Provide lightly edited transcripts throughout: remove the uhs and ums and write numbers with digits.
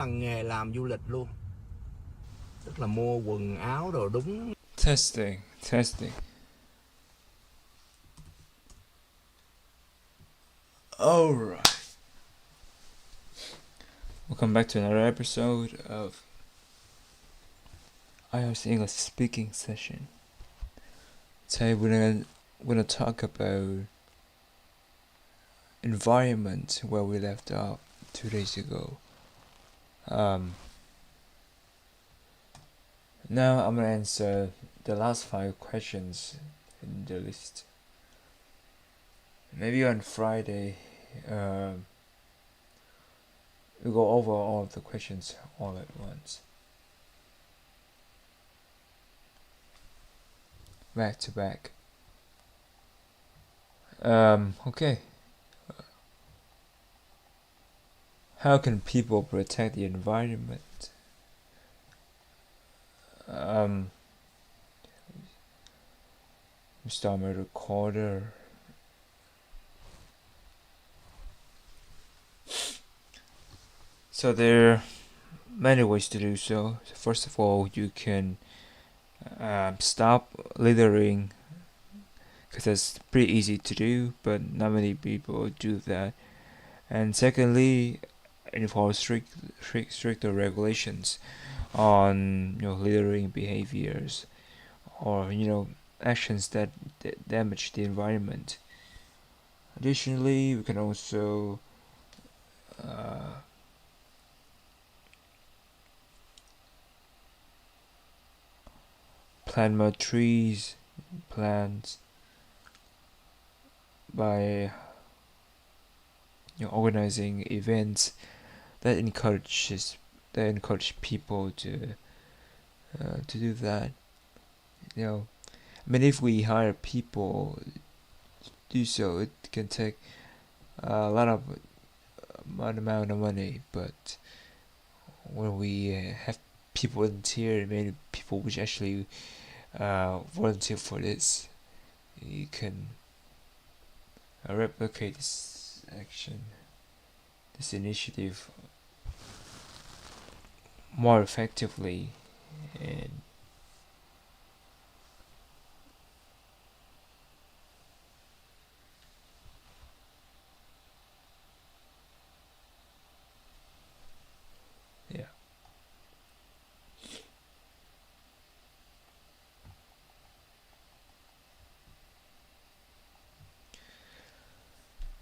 bằng nghề làm du lịch luôn, tức là mua quần áo đồ đúng. Testing. Alright. Welcome back to another episode of IELTS English speaking session. Today we're gonna talk about environment where we left off 2 days ago. Now I'm gonna answer the last 5 questions in the list. Maybe on Friday, we'll go over all of the questions all at once. Back to back. Okay. How can people protect the environment? Start my recorder. So there are many ways to do so. First of all, you can stop littering, because that's pretty easy to do, but not many people do that. And secondly, enforce stricter regulations on littering behaviors, or actions that damage the environment. Additionally, we can also plant more plants by organizing events that encourage people to do that. If we hire people to do so, it can take a lot of amount of money, but when we have people volunteer, many people which actually volunteer for this, you can replicate this action, this initiative more effectively. And yeah.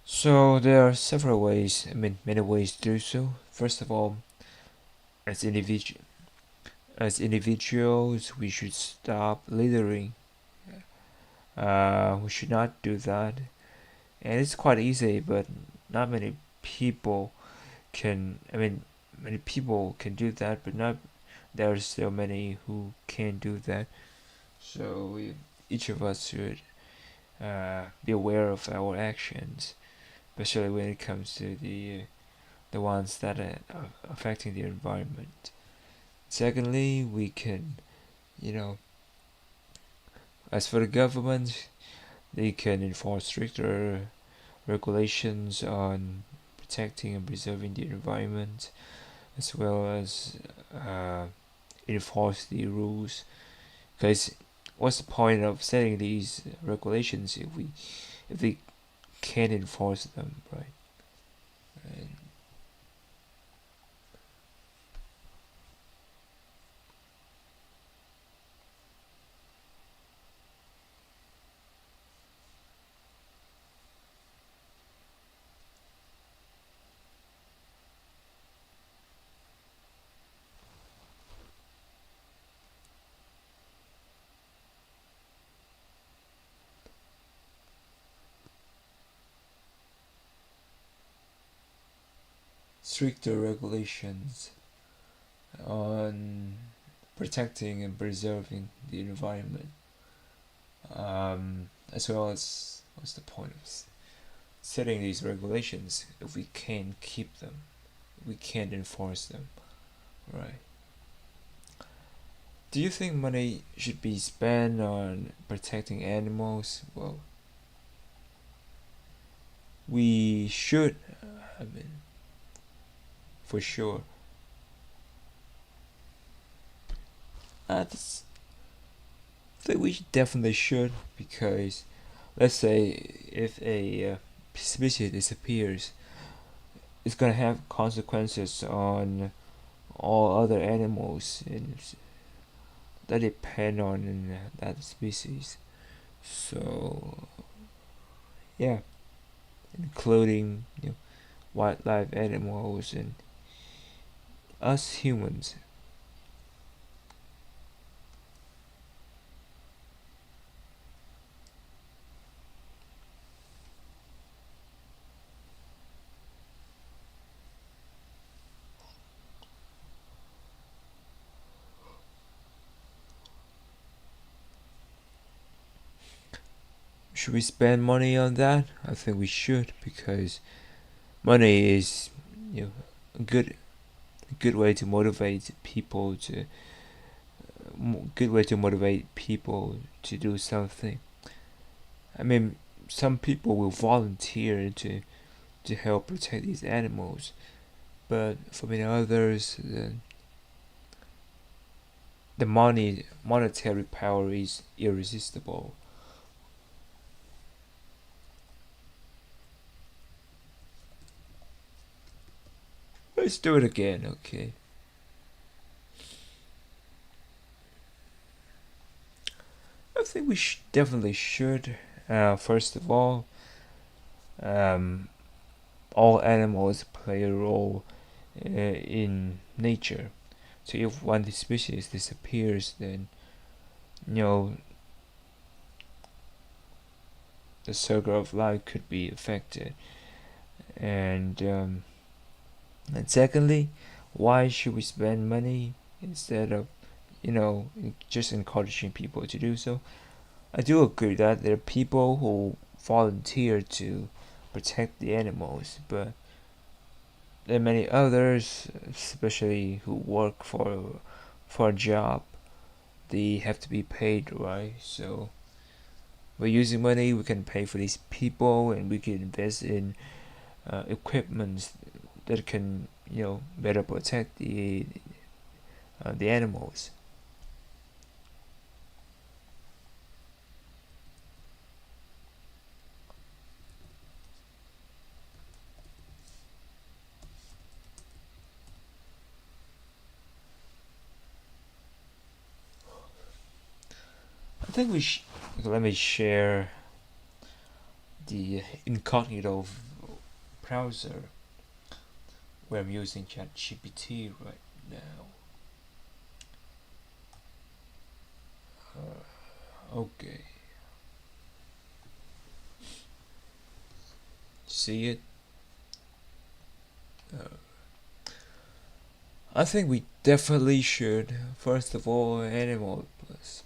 So there are several ways, many ways to do so. First of all, as individuals, we should stop littering. We should not do that. And it's quite easy, but not many people can. Many people can do that, but not. There are still many who can't do that. So each of us should be aware of our actions, especially when it comes to the ones that are affecting the environment. Secondly, we can, as for the government, they can enforce stricter regulations on protecting and preserving the environment, as well as enforce the rules. Because what's the point of setting these regulations if we can't enforce them, right? And stricter regulations on protecting and preserving the environment, as well as what's the point of setting these regulations if we can't keep them, we can't enforce them, right? Do you think money should be spent on protecting animals? Well, we should, for sure. That's, I think we definitely should, because let's say if a species disappears, it's gonna have consequences on all other animals that depend on that species. So yeah, including wildlife animals and us humans. Should we spend money on that? I think we should, because money is a good way to motivate people to good way to motivate people to do something. I mean, some people will volunteer to help protect these animals, but for many others, the monetary power is irresistible. Let's do it again, okay? I think we definitely should. First of um, all animals play a role in nature. So if one species disappears, then you know the circle of life could be affected. And secondly, why should we spend money instead of just encouraging people to do so? I do agree that there are people who volunteer to protect the animals, but there are many others, especially who work for a job. They have to be paid, right? So by using money, we can pay for these people, and we can invest in equipment that can better protect the animals. I think let me share the incognito browser where I'm using ChatGPT right now. Okay, see it? Uh, I think we definitely should. First of all, animals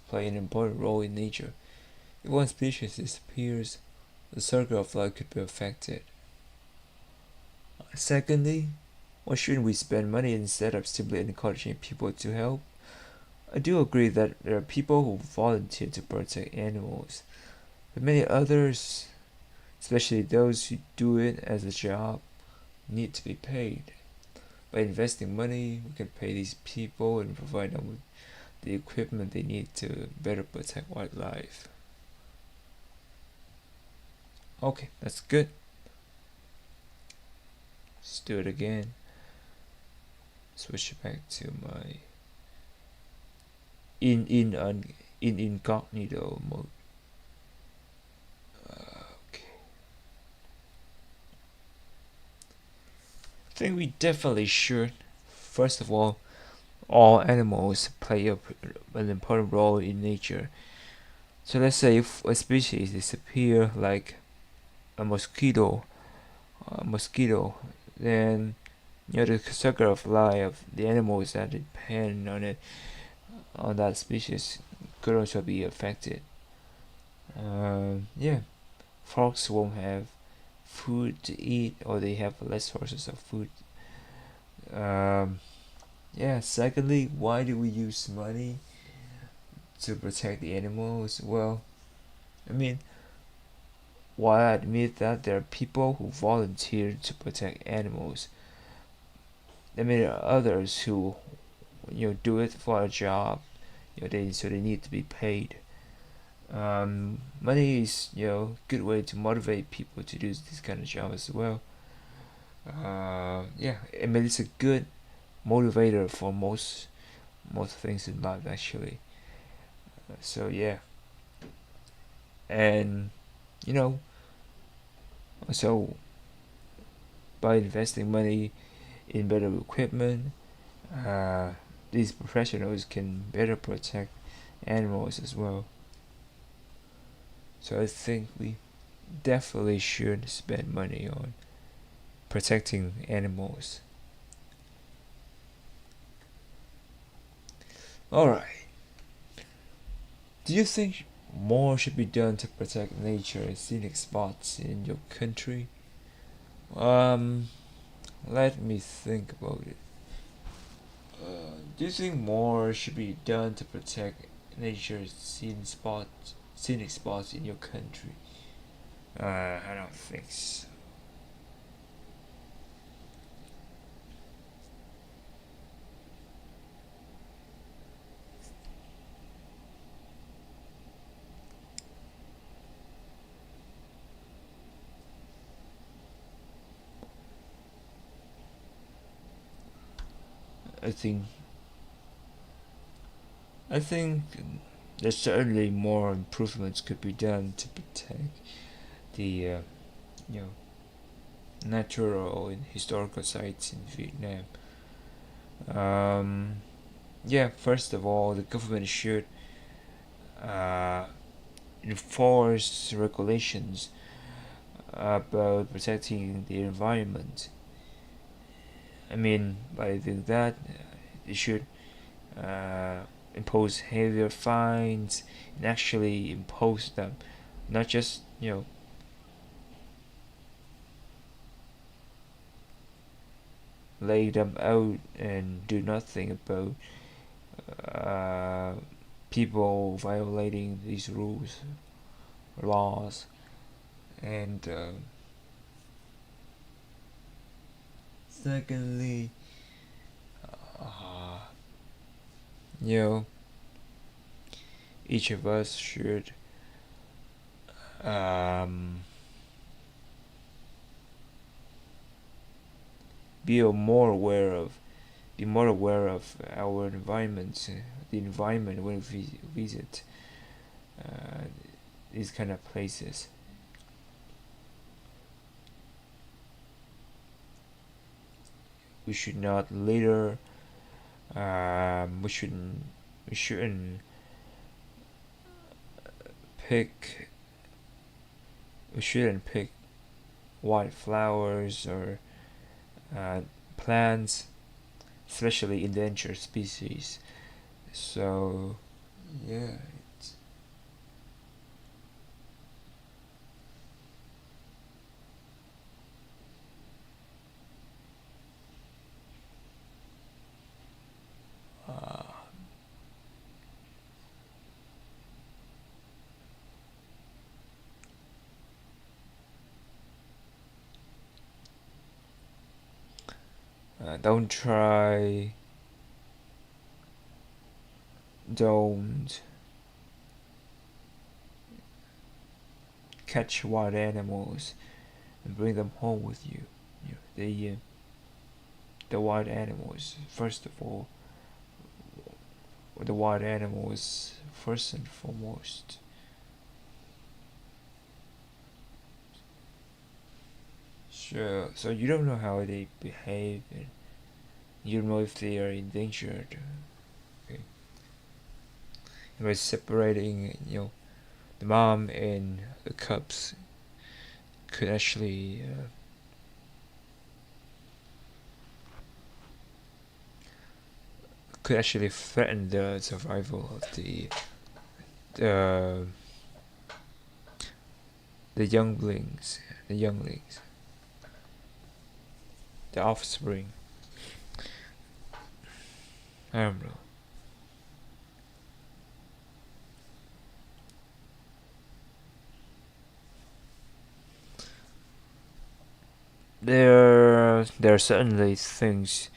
play an important role in nature. If one species disappears, the circle of life could be affected. Secondly, why shouldn't we spend money instead of simply encouraging people to help? I do agree that there are people who volunteer to protect animals, but many others, especially those who do it as a job, need to be paid. By investing money, we can pay these people and provide them with the equipment they need to better protect wildlife. Okay, that's good. Let's do it again. Switch back to my in incognito mode. Okay. I think we definitely should. First of all animals play an important role in nature. So let's say if a species disappear, like a mosquito, then the circle of life of the animals that depend on that species could also be affected. Yeah, frogs won't have food to eat, or they have less sources of food. Um, yeah. Secondly, why do we use money to protect the animals? Well, I mean, while I admit that there are people who volunteer to protect animals, there are many others who do it for a job. so they need to be paid. Money is good way to motivate people to do this kind of job as well. Yeah, I mean it's a good motivator for most things in life actually. So yeah, and you know, so by investing money in better equipment, uh, these professionals can better protect animals as well. So I think we definitely should spend money on protecting animals. Alright, do you think more should be done to protect nature and scenic spots in your country? Um, Let me think about it. Do you think more should be done to protect nature's scenic spots in your country? I don't think so. I think I think there's certainly more improvements could be done to protect the you know natural and historical sites in Vietnam. Um, yeah, first of all, the government should uh, enforce regulations about protecting the environment. I mean, by doing that, they should uh, impose heavier fines and actually impose them, not just lay them out and do nothing about uh, people violating these rules, laws, and secondly, uh, you know, each of us should um, be more aware of our environment, the environment when we visit uh, these kind of places. We should not litter. We shouldn't pick. We shouldn't pick wildflowers or uh, plants, especially endangered species. So yeah, it's, uh, don't try, don't catch wild animals and bring them home with you. The wild animals. First of all, the wild animals first and foremost. Sure. So you don't know how they behave, and you don't know if they are endangered. Okay. And by separating, the mom and the cubs could actually threaten the survival of the the younglings, the younglings, the offspring. I don't know. There are certainly things.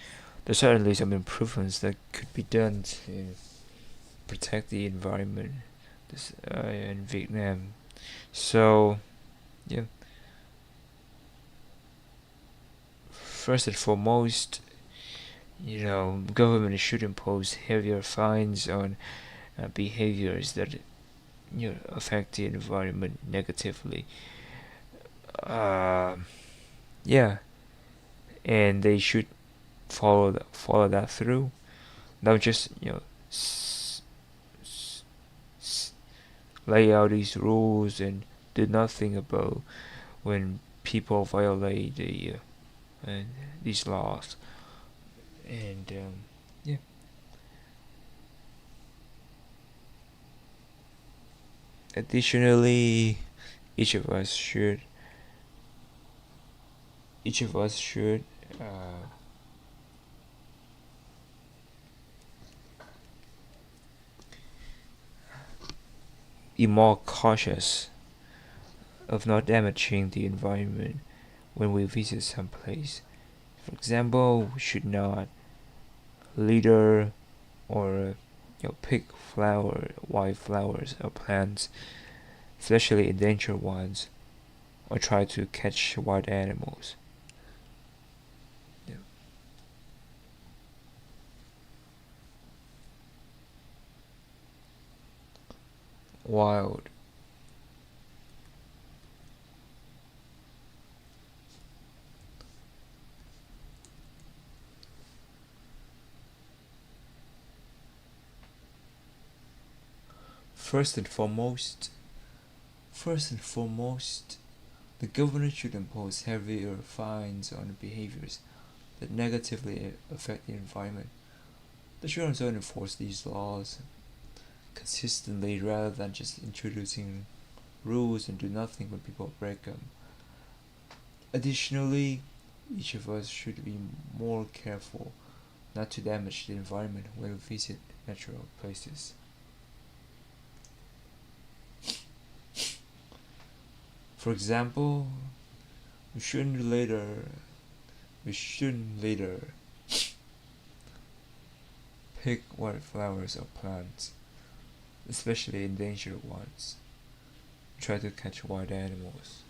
There's certainly some improvements that could be done to protect the environment in Vietnam. So yeah, first and foremost, government should impose heavier fines on behaviors that affect the environment negatively. Uh, yeah, and they should follow that through. Don't just s- s- s- lay out these rules and do nothing about when people violate these laws. And yeah, additionally, each of us should each of us should uh, be more cautious of not damaging the environment when we visit some place. For example, we should not litter or pick wild flowers or plants, especially endangered ones, or try to catch wild animals. Yeah. Wild. First and foremost, First and foremost, the government should impose heavier fines on behaviors that negatively affect the environment. They should also enforce these laws consistently rather than just introducing rules and do nothing when people break them. Additionally, each of us should be more careful not to damage the environment when we visit natural places. For example, we shouldn't litter we shouldn't litter, pick wildflowers or plants, especially endangered ones. Try to catch wild animals.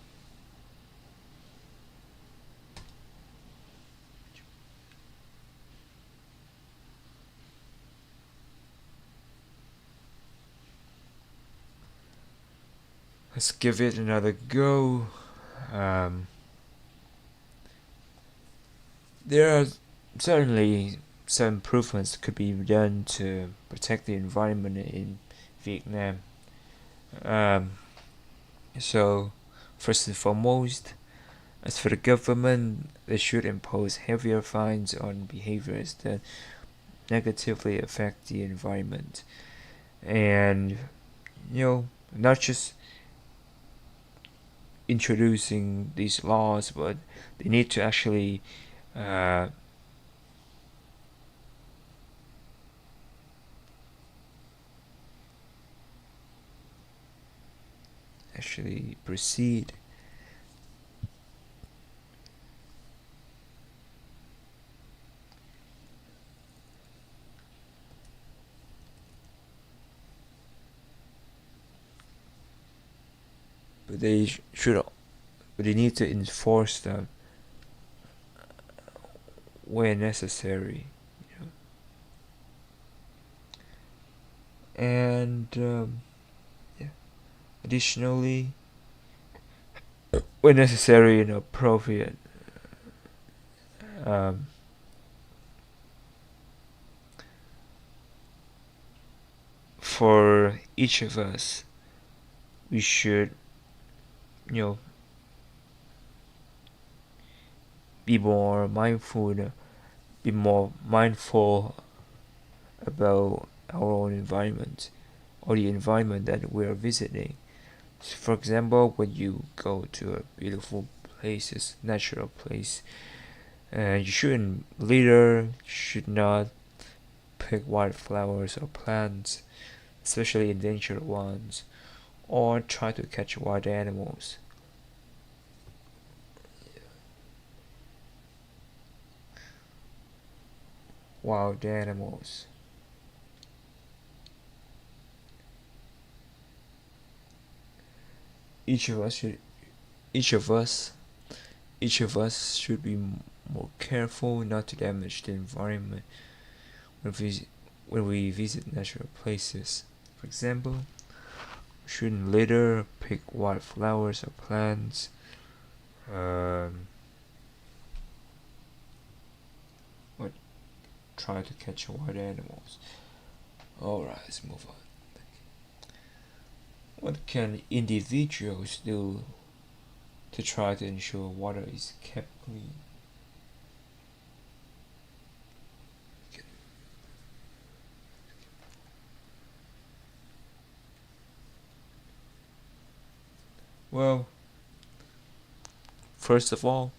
Let's give it another go. Um, there are certainly some improvements could be done to protect the environment in Vietnam. Um, so, first and foremost, as for the government, they should impose heavier fines on behaviors that negatively affect the environment. And, not just introducing these laws, but they need to uh, actually proceed. But they need to enforce them where necessary. And yeah. Additionally, when necessary and appropriate, um, for each of us, we should, you know, be more mindful, be more mindful about our own environment or the environment that we are visiting. So for example, when you go to a beautiful place, natural place, you shouldn't litter, should not pick wildflowers or plants, especially endangered ones, or try to catch wild animals. Wild animals. each of us should each of us each of us should be more careful not to damage the environment when we visit natural places. For example, we shouldn't litter, pick wildflowers or plants. Or try to catch wild animals. Alright, let's move on. What can individuals do to try to ensure water is kept clean? Well, first of all,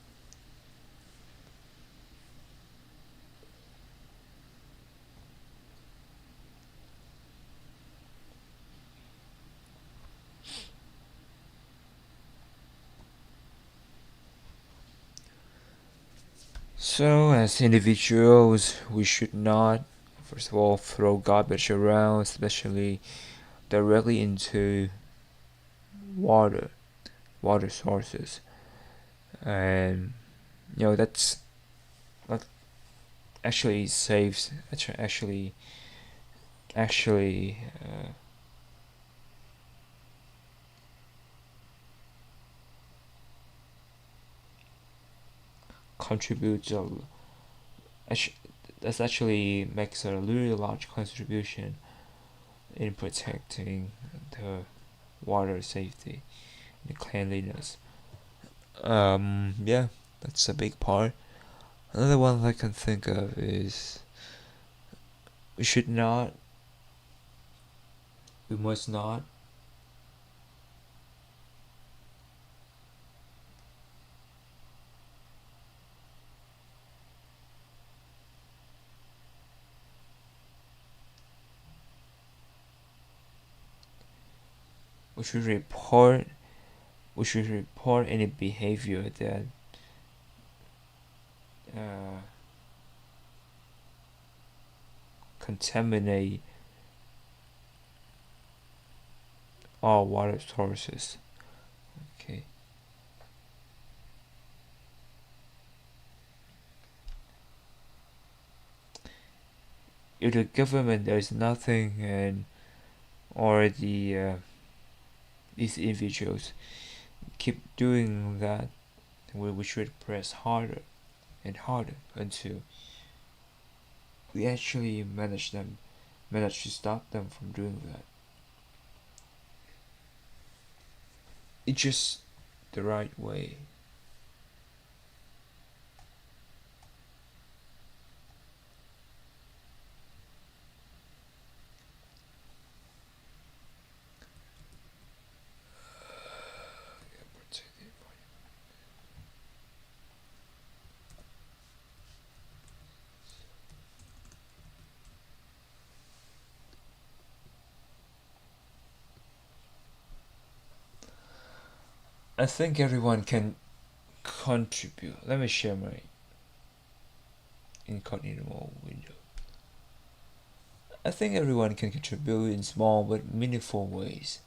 so as individuals, we should not, first of all, throw garbage around, especially directly into water sources. And that's that actually saves actually contributes that's actually makes a really large contribution in protecting the water safety and cleanliness. Yeah, that's a big part. Another one I can think of is we must not we should report any behavior that uh, contaminate all water sources. Okay. If the government does nothing and or these individuals keep doing that, we should press harder and harder until we actually manage to stop them from doing that. It's just the right way. I think everyone can contribute. Let me share my incognito window. I think everyone can contribute in small but meaningful ways.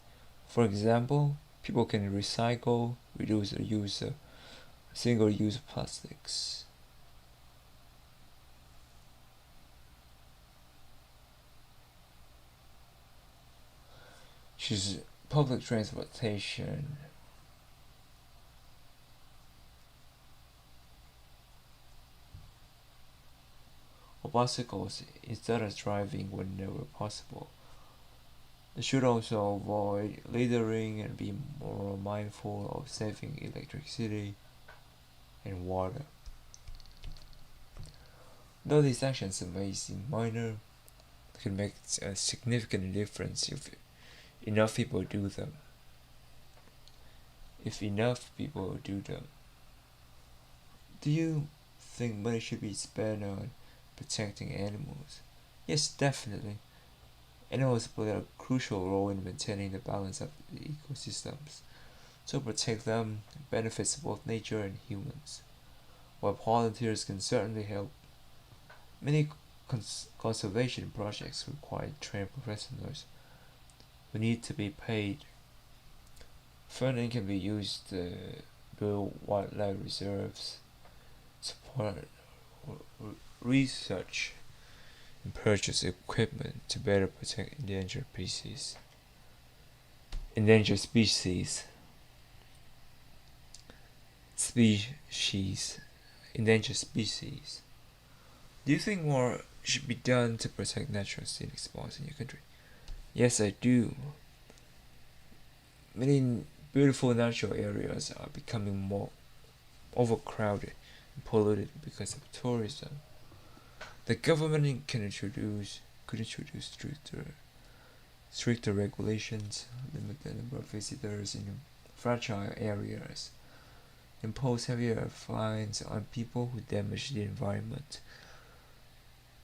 For example, people can recycle, reduce the use of single-use plastics. Choose public transportation. Or bicycles instead of driving whenever possible. They should also avoid littering and be more mindful of saving electricity and water. Though these actions may seem minor, they can make a significant difference if enough people do them. If enough people do them. Do you think money should be spent on protecting animals? Yes, definitely. Animals play a crucial role in maintaining the balance of the ecosystems. To protect them benefits both nature and humans. While volunteers can certainly help, many conservation projects require trained professionals who need to be paid Funding can be used to build wildlife reserves, support research, and purchase equipment to better protect endangered species. Endangered species. Endangered species. Do you think more should be done to protect natural scenic spots in your country? Yes, I do. Many beautiful natural areas are becoming more overcrowded and polluted because of tourism. The government could introduce stricter regulations, limit the number of visitors in fragile areas, impose heavier fines on people who damage the environment.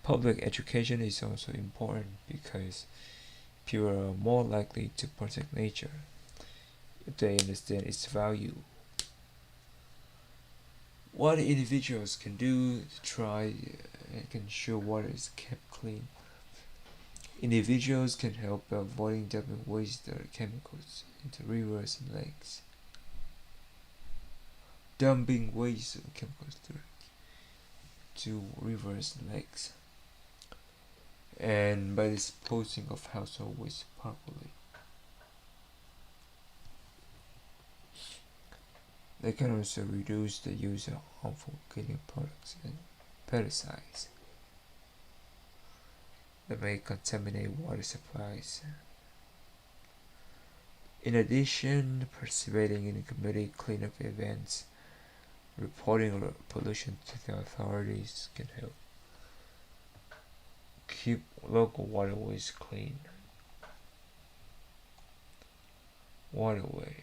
Public education is also important because people are more likely to protect nature if they understand its value. What individuals can do to try and ensure water is kept clean. Individuals can help by avoiding dumping waste or chemicals into rivers and lakes. Dumping waste or chemicals to rivers and lakes. And by disposing of household waste properly. They can also reduce the use of harmful organic products and pesticides that may contaminate water supplies. In addition, participating in community cleanup events, reporting pollution to the authorities can help keep local waterways clean. Waterway.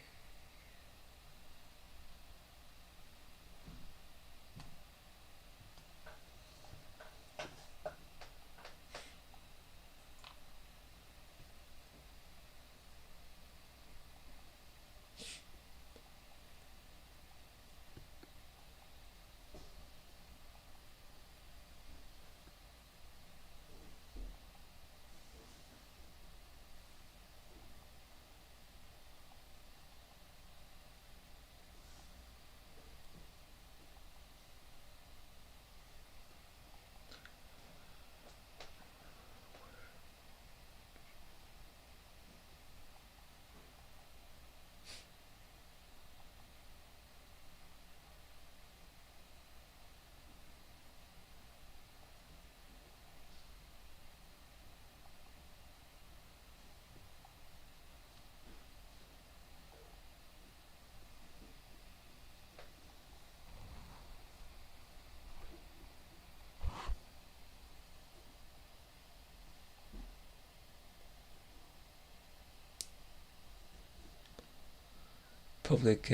Public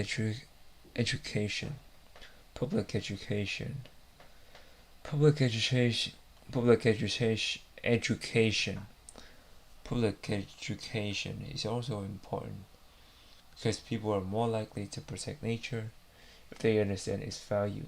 education. Public education. Public education. Public education. Public education is also important because people are more likely to protect nature if they understand its value.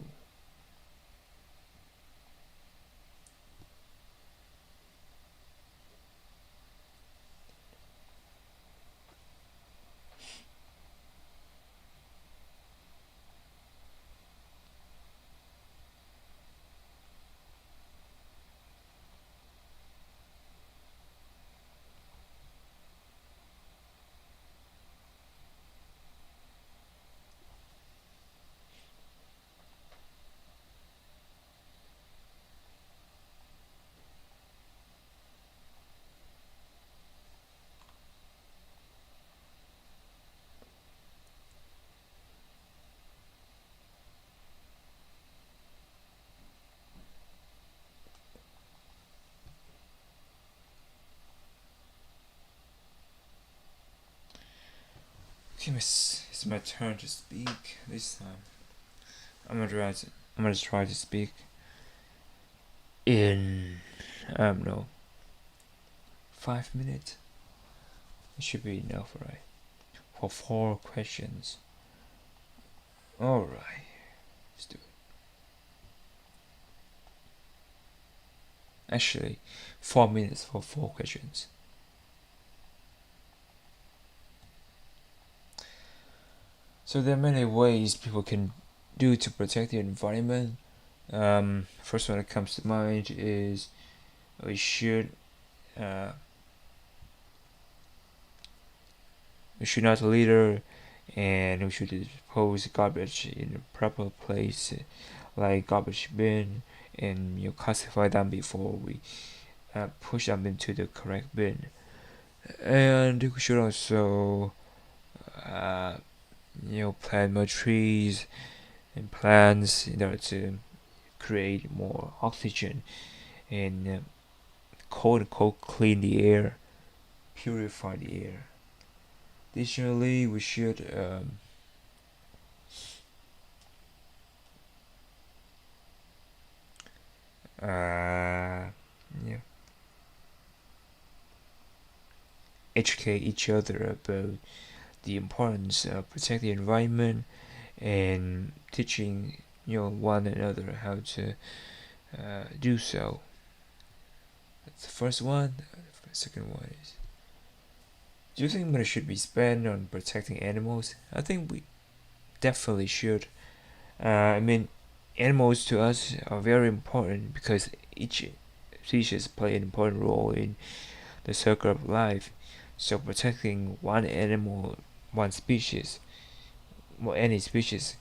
Okay, it's my turn to speak this time. I'm gonna try to speak in no 5 minutes. It should be enough, right? For 4 questions. Alright, let's do it. Actually, 4 minutes for 4 questions. So there are many ways people can do to protect the environment. First one that comes to mind is we should uh, not litter, and we should dispose garbage in a proper place, like garbage bin, and classify them before we push them into the correct bin. And we should also uh, plant more trees and plants in order to create more oxygen and quote unquote clean the air, purify the air. Additionally, we should yeah, educate each other about the importance of protecting the environment and teaching one another how to do so. That's the first one. The second one is, do you think money should be spent on protecting animals? I think we definitely should. I mean, animals to us are very important because each species play an important role in the circle of life. So protecting one animal, one species, or any species,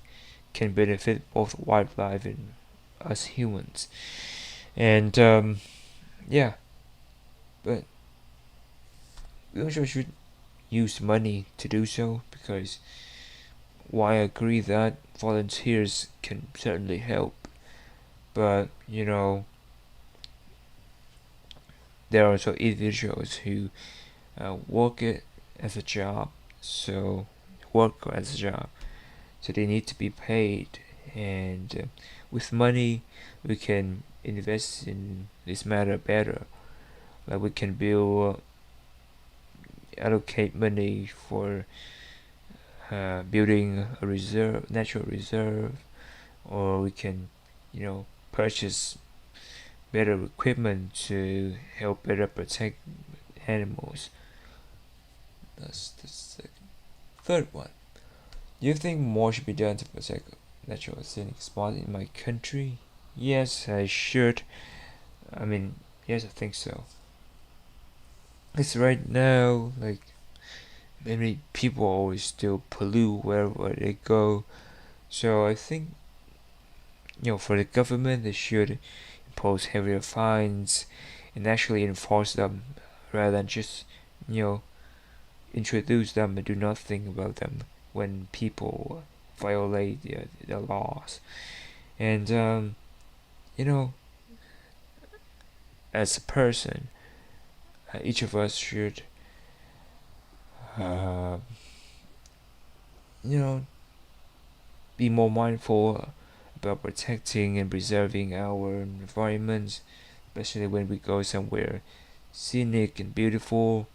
can benefit both wildlife and us humans. And yeah, but we also should use money to do so, because while I agree that volunteers can certainly help, but there are also individuals who work it as a job, so so they need to be paid, and with money we can invest in this matter better. Like we can build allocate money for building a natural reserve, or we can, purchase better equipment to help better protect animals. That's the third one. Do you think more should be done to protect natural scenic spots in my country? Yes, I should. I mean, yes, I think so. Because right now, like, many people always still pollute wherever they go. So I think, for the government, they should impose heavier fines and actually enforce them, rather than just, you know, introduce them and do nothing about them when people violate the laws. And you know, as a person, each of us should, uh, you know, be more mindful about protecting and preserving our environments, especially when we go somewhere scenic and beautiful.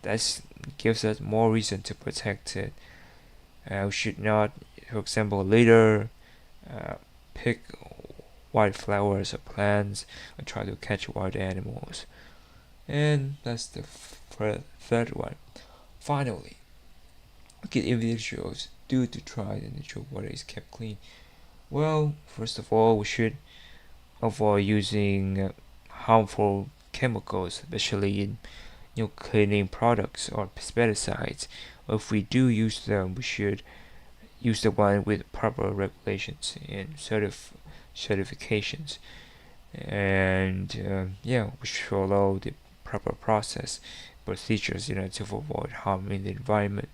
That gives us more reason to protect it. We should not, for example, litter, uh, pick wild flowers or plants, or try to catch wild animals. And that's the third one. Finally, what can individuals do to try to ensure water is kept clean? Well, first of all, we should avoid using harmful chemicals, especially in cleaning products or pesticides. If we do use them, we should use the one with proper regulations and certifications. And yeah, we should follow the proper process procedures to avoid harming the environment.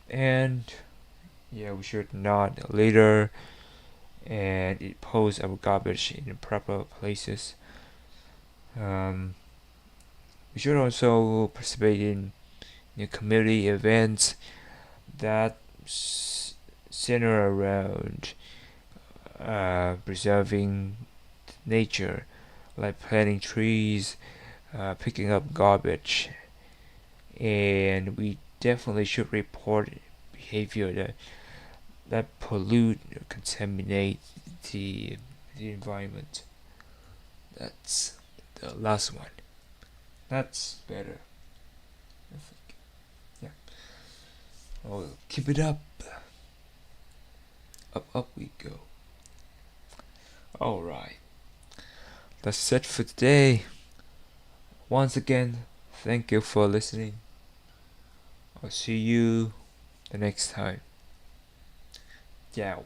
And yeah, we should not litter and dispose our garbage in proper places. Um, we should also participate in community events that center around preserving nature, like planting trees, picking up garbage, and we definitely should report behavior that pollute or contaminate the environment. That's the last one. That's better, I think. Yeah. Oh, keep it up. Up we go. Alright. That's it for today. Once again, thank you for listening. I'll see you the next time. Ciao.